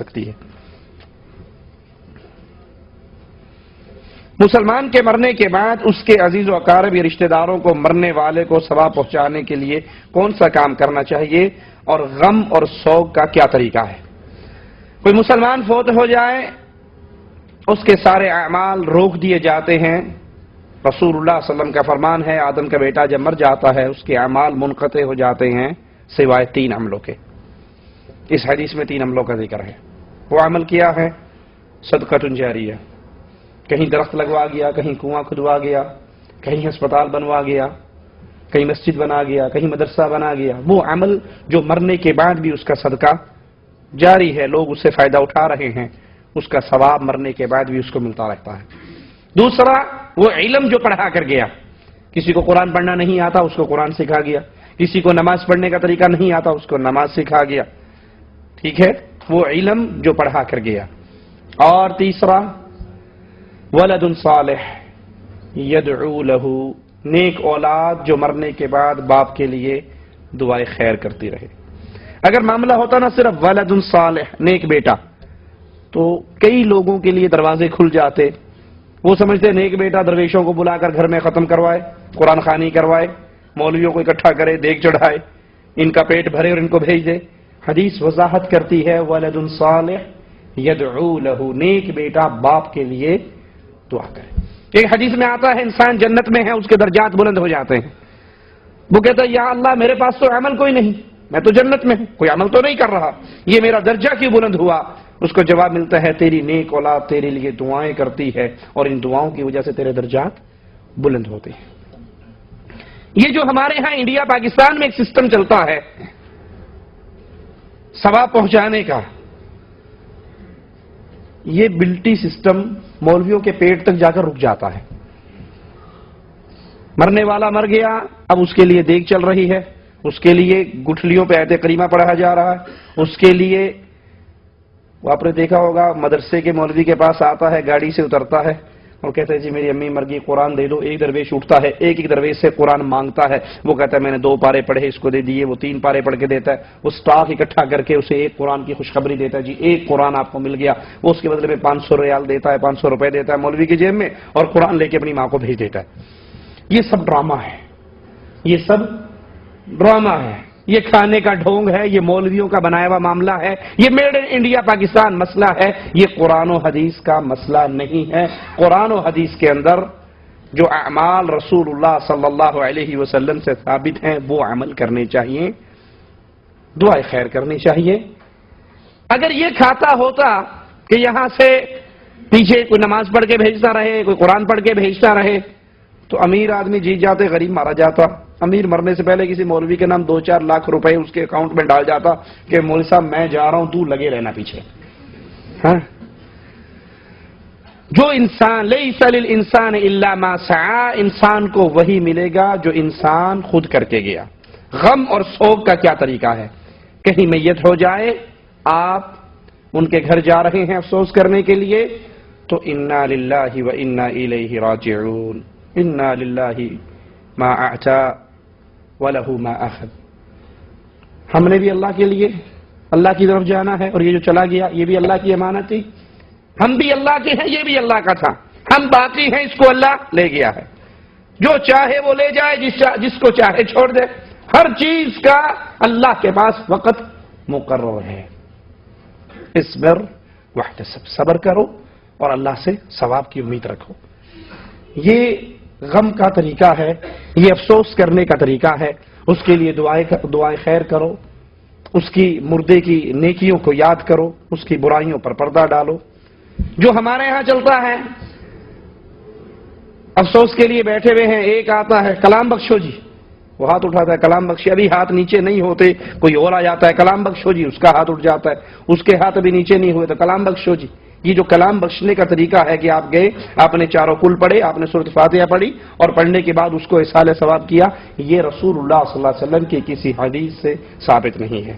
سکتی ہے۔ مسلمان کے مرنے کے بعد اس کے عزیز و اقارب یا رشتہ داروں کو مرنے والے کو ثواب پہنچانے کے لیے کون سا کام کرنا چاہیے اور غم اور سوگ کا کیا طریقہ ہے؟ کوئی مسلمان فوت ہو جائے اس کے سارے اعمال روک دیے جاتے ہیں۔ رسول اللہ صلی اللہ علیہ وسلم کا فرمان ہے آدم کا بیٹا جب مر جاتا ہے اس کے اعمال منقطع ہو جاتے ہیں سوائے 3 عملوں کے۔ اس حدیث میں 3 عملوں کا ذکر ہے۔ وہ عمل کیا ہے؟ صدقۃ جاریہ، کہیں درخت لگوا گیا، کہیں کنواں کھدوا گیا، کہیں ہسپتال بنوا گیا، کہیں مسجد بنا گیا، کہیں مدرسہ بنا گیا۔ وہ عمل جو مرنے کے بعد بھی اس کا صدقہ جاری ہے، لوگ اس سے فائدہ اٹھا رہے ہیں، اس کا ثواب مرنے کے بعد بھی اس کو ملتا رہتا ہے۔ دوسرا وہ علم جو پڑھا کر گیا، کسی کو قرآن پڑھنا نہیں آتا اس کو قرآن سکھا گیا، کسی کو نماز پڑھنے کا طریقہ نہیں آتا اس کو نماز سکھا گیا، ٹھیک ہے، وہ علم جو پڑھا کر گیا۔ اور تیسرا ولد صالح یدعو لہ، نیک اولاد جو مرنے کے بعد باپ کے لیے دعائے خیر کرتی رہے۔ اگر معاملہ ہوتا نا صرف ولد صالح، نیک بیٹا، تو کئی لوگوں کے لیے دروازے کھل جاتے۔ وہ سمجھتے نیک بیٹا درویشوں کو بلا کر گھر میں ختم کروائے، قرآن خوانی کروائے، مولویوں کو اکٹھا کرے، دیگ چڑھائے، ان کا پیٹ بھرے اور ان کو بھیج دے۔ حدیث وضاحت کرتی ہے ولد صالح یدعو لہ، نیک بیٹا باپ کے لیے دعا کرے۔ ایک حدیث میں آتا ہے انسان جنت میں ہے اس کے درجات بلند ہو جاتے ہیں۔ وہ کہتا ہے یا اللہ میرے پاس تو عمل کوئی نہیں، میں تو جنت میں ہوں، کوئی عمل تو نہیں کر رہا، یہ میرا درجہ کیوں بلند ہوا؟ اس کو جواب ملتا ہے تیری نیک اولاد تیرے لیے دعائیں کرتی ہے اور ان دعاؤں کی وجہ سے تیرے درجات بلند ہوتے ہیں۔ یہ جو ہمارے ہاں انڈیا پاکستان میں ایک سسٹم چلتا ہے ثواب پہنچانے کا، یہ بلٹی سسٹم مولویوں کے پیٹ تک جا کر رک جاتا ہے۔ مرنے والا مر گیا، اب اس کے لیے دیگ چل رہی ہے، اس کے لیے گٹھلیوں پہ آیت کریمہ پڑھا جا رہا ہے، اس کے لیے وہ آپ نے دیکھا ہوگا مدرسے کے مولوی کے پاس آتا ہے، گاڑی سے اترتا ہے اور کہتا ہے جی میری امی مر گئی قرآن دے دو، ایک درویش اٹھتا ہے، ایک درویش سے قرآن مانگتا ہے، وہ کہتا ہے میں نے 2 پارے پڑھے اس کو دے دیے، وہ 3 پارے پڑھ کے دیتا ہے، وہ سٹاف اکٹھا کر کے اسے ایک قرآن کی خوشخبری دیتا ہے، جی ایک قرآن آپ کو مل گیا، وہ اس کے بدلے میں 500 ریال دیتا ہے، 500 روپے دیتا ہے مولوی کی جیب میں اور قرآن لے کے اپنی ماں کو بھیج دیتا ہے۔ یہ سب ڈرامہ ہے، یہ سب ڈرامہ ہے، یہ کھانے کا ڈھونگ ہے، یہ مولویوں کا بنایا ہوا معاملہ ہے، یہ میڈ ان انڈیا پاکستان مسئلہ ہے، یہ قرآن و حدیث کا مسئلہ نہیں ہے۔ قرآن و حدیث کے اندر جو اعمال رسول اللہ صلی اللہ علیہ وسلم سے ثابت ہیں وہ عمل کرنے چاہیے، دعائیں خیر کرنی چاہیے۔ اگر یہ کھاتا ہوتا کہ یہاں سے پیچھے کوئی نماز پڑھ کے بھیجتا رہے، کوئی قرآن پڑھ کے بھیجتا رہے تو امیر آدمی جیت جاتے، غریب مارا جاتا۔ امیر مرنے سے پہلے کسی مولوی کے نام 2-4 لاکھ روپے اس کے اکاؤنٹ میں ڈال جاتا کہ مولوی صاحب میں جا رہا ہوں تو لگے رہنا پیچھے۔ ہاں، جو انسان لیس للانسان الا ما سعى، انسان کو وہی ملے گا جو انسان خود کر کے گیا۔ غم اور سوگ کا کیا طریقہ ہے؟ کہیں میت ہو جائے، آپ ان کے گھر جا رہے ہیں افسوس کرنے کے لیے، تو انا للہ و انا الیہ راجعون، انا للہ ما اعطى وَلَهُ مَا أَخَذَ، ہم نے بھی اللہ کے لیے اللہ کی طرف جانا ہے اور یہ جو چلا گیا یہ بھی اللہ کی امانت تھی، ہم بھی اللہ کے ہیں، یہ بھی اللہ کا تھا، ہم باقی ہیں، اس کو اللہ لے گیا ہے، جو چاہے وہ لے جائے، جس کو چاہے چھوڑ دے، ہر چیز کا اللہ کے پاس وقت مقرر ہے۔ اصبر واحتسب، صبر کرو اور اللہ سے ثواب کی امید رکھو۔ یہ غم کا طریقہ ہے، یہ افسوس کرنے کا طریقہ ہے، اس کے لیے دعائیں خیر کرو، اس کی مردے کی نیکیوں کو یاد کرو، اس کی برائیوں پر پردہ ڈالو۔ جو ہمارے ہاں چلتا ہے افسوس کے لیے بیٹھے ہوئے ہیں، ایک آتا ہے کلام بخشو جی، وہ ہاتھ اٹھاتا ہے کلام بخشی، ابھی ہاتھ نیچے نہیں ہوتے کوئی اور آ جاتا ہے کلام بخشو جی، اس کا ہاتھ اٹھ جاتا ہے، اس کے ہاتھ ابھی نیچے نہیں ہوئے تو کلام بخشو جی۔ یہ جو کلام بخشنے کا طریقہ ہے کہ آپ گئے، آپ نے 4 کل پڑھے، آپ نے سورۃ فاتحہ پڑھی اور پڑھنے کے بعد اس کو ایصال ثواب کیا، یہ رسول اللہ صلی اللہ علیہ وسلم کی کسی حدیث سے ثابت نہیں ہے۔